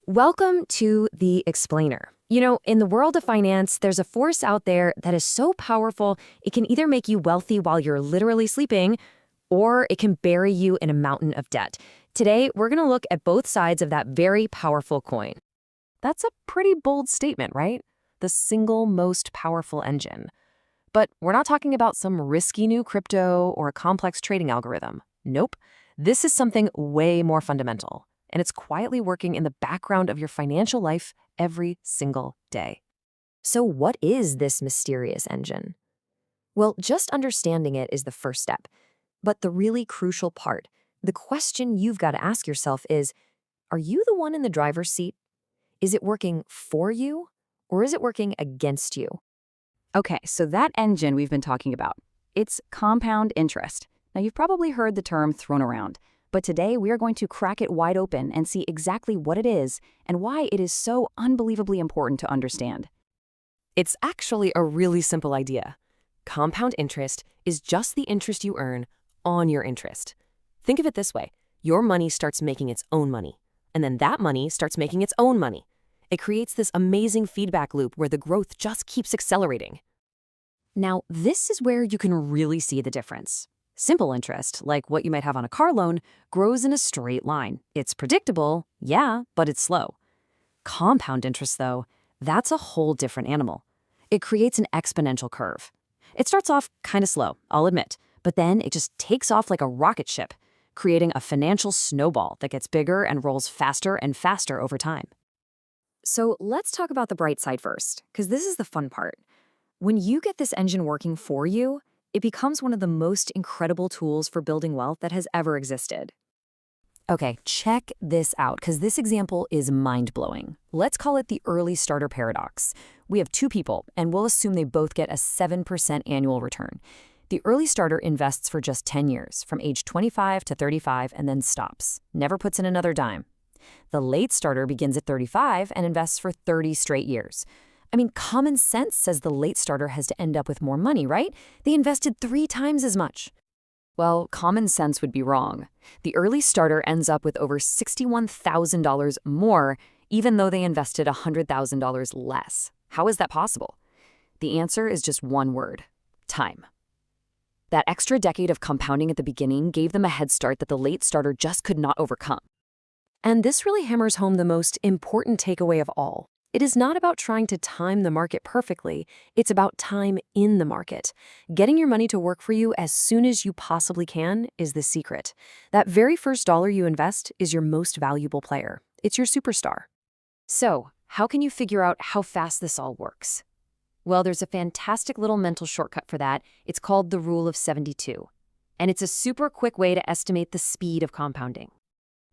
Welcome to The Explainer. In the world of finance, there's a force out there that is so powerful, it can either make you wealthy while you're literally sleeping, or it can bury you in a mountain of debt. Today, we're going to look at both sides of that very powerful coin. That's a pretty bold statement, right? The single most powerful engine. But we're not talking about some risky new crypto or a complex trading algorithm. Nope. This is something way more fundamental, and it's quietly working in the background of your financial life every single day. So what is this mysterious engine? Well, just understanding it is the first step. But the really crucial part, the question you've got to ask yourself is, are you the one in the driver's seat? Is it working for you, or is it working against you? Okay, so that engine we've been talking about, it's compound interest. Now, you've probably heard the term thrown around, but today we are going to crack it wide open and see exactly what it is and why it is so unbelievably important to understand. It's actually a really simple idea. Compound interest is just the interest you earn on your interest. Think of it this way. Your money starts making its own money, and then that money starts making its own money. It creates this amazing feedback loop where the growth just keeps accelerating. Now, this is where you can really see the difference. Simple interest, like what you might have on a car loan, grows in a straight line. It's predictable, yeah, but it's slow. Compound interest, though, that's a whole different animal. It creates an exponential curve. It starts off kind of slow, I'll admit, but then it just takes off like a rocket ship, creating a financial snowball that gets bigger and rolls faster and faster over time. So let's talk about the bright side first, because this is the fun part. When you get this engine working for you, it becomes one of the most incredible tools for building wealth that has ever existed. Okay, check this out, because this example is mind-blowing. Let's call it the early starter paradox. We have two people, and we'll assume they both get a 7% annual return. The early starter invests for just 10 years, from age 25 to 35, and then stops. Never puts in another dime. The late starter begins at 35 and invests for 30 straight years. I mean, common sense says the late starter has to end up with more money, right? They invested 3 times as much. Well, common sense would be wrong. The early starter ends up with over $61,000 more, even though they invested $100,000 less. How is that possible? The answer is just one word: time. That extra decade of compounding at the beginning gave them a head start that the late starter just could not overcome. And this really hammers home the most important takeaway of all. It is not about trying to time the market perfectly. It's about time in the market. Getting your money to work for you as soon as you possibly can is the secret. That very first dollar you invest is your most valuable player. It's your superstar. So, how can you figure out how fast this all works? Well, there's a fantastic little mental shortcut for that. It's called the Rule of 72. And it's a super quick way to estimate the speed of compounding.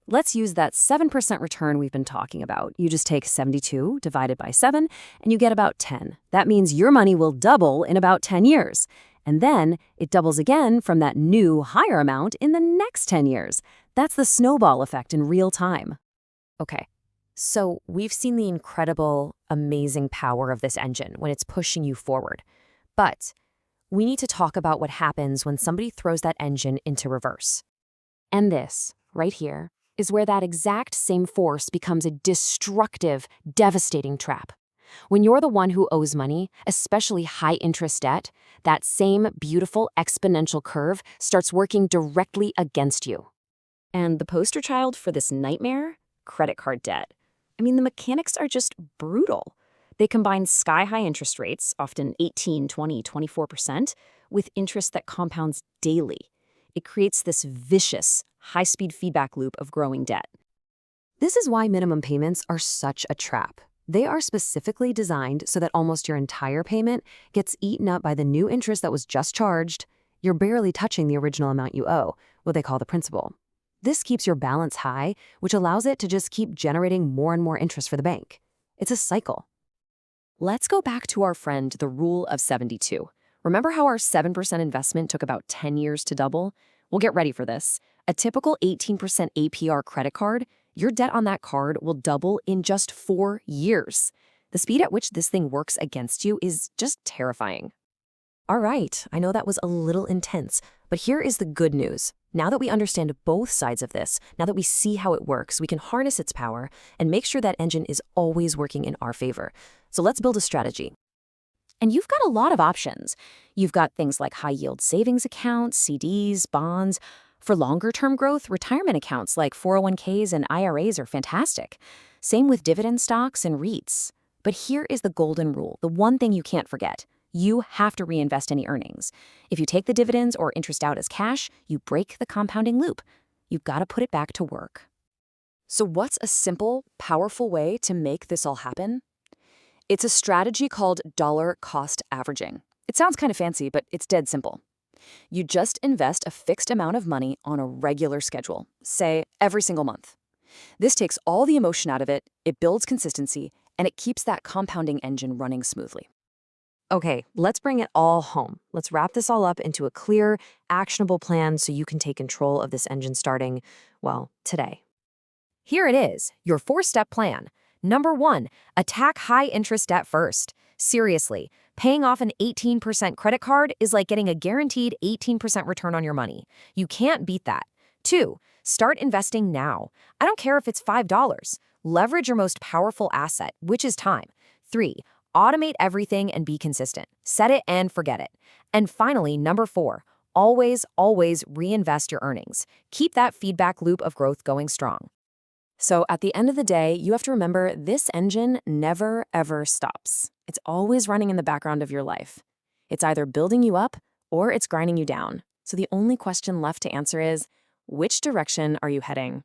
Let's use that 7% return we've been talking about. You just take 72 divided by 7, and you get about 10. That means your money will double in about 10 years. And then it doubles again from that new, higher amount in the next 10 years. That's the snowball effect in real time. Okay, so we've seen the incredible, amazing power of this engine when it's pushing you forward. But we need to talk about what happens when somebody throws that engine into reverse. And this, right here, is where that exact same force becomes a destructive, devastating trap. When you're the one who owes money, especially high-interest debt, that same beautiful exponential curve starts working directly against you. And the poster child for this nightmare? Credit card debt. I mean, the mechanics are just brutal. They combine sky-high interest rates, often 18, 20, 24%, with interest that compounds daily. It creates this vicious, high-speed feedback loop of growing debt. This is why minimum payments are such a trap. They are specifically designed so that almost your entire payment gets eaten up by the new interest that was just charged. You're barely touching the original amount you owe, what they call the principal. This keeps your balance high, which allows it to just keep generating more and more interest for the bank. It's a cycle. Let's go back to our friend, the Rule of 72. Remember how our 7% investment took about 10 years to double? Well, get ready for this. A typical 18% APR credit card, your debt on that card will double in just 4 years. The speed at which this thing works against you is just terrifying. All right, I know that was a little intense, but here is the good news. Now that we understand both sides of this, now that we see how it works, we can harness its power and make sure that engine is always working in our favor. So let's build a strategy. And you've got a lot of options. You've got things like high-yield savings accounts, CDs, bonds. For longer-term growth, retirement accounts like 401ks and IRAs are fantastic. Same with dividend stocks and REITs. But here is the golden rule, the one thing you can't forget. You have to reinvest any earnings. If you take the dividends or interest out as cash, you break the compounding loop. You've got to put it back to work. So what's a simple, powerful way to make this all happen? It's a strategy called dollar cost averaging. It sounds kind of fancy, but it's dead simple. You just invest a fixed amount of money on a regular schedule, say every single month. This takes all the emotion out of it, it builds consistency, and it keeps that compounding engine running smoothly. Okay, let's bring it all home. Let's wrap this all up into a clear, actionable plan so you can take control of this engine starting, well, today. Here it is, your 4-step plan. Number 1, attack high-interest debt first. Seriously, paying off an 18% credit card is like getting a guaranteed 18% return on your money. You can't beat that. 2, start investing now. I don't care if it's $5. Leverage your most powerful asset, which is time. 3, automate everything and be consistent. Set it and forget it. And finally, number 4, always, always reinvest your earnings. Keep that feedback loop of growth going strong. So at the end of the day, you have to remember this engine never, ever stops. It's always running in the background of your life. It's either building you up or it's grinding you down. So the only question left to answer is, which direction are you heading?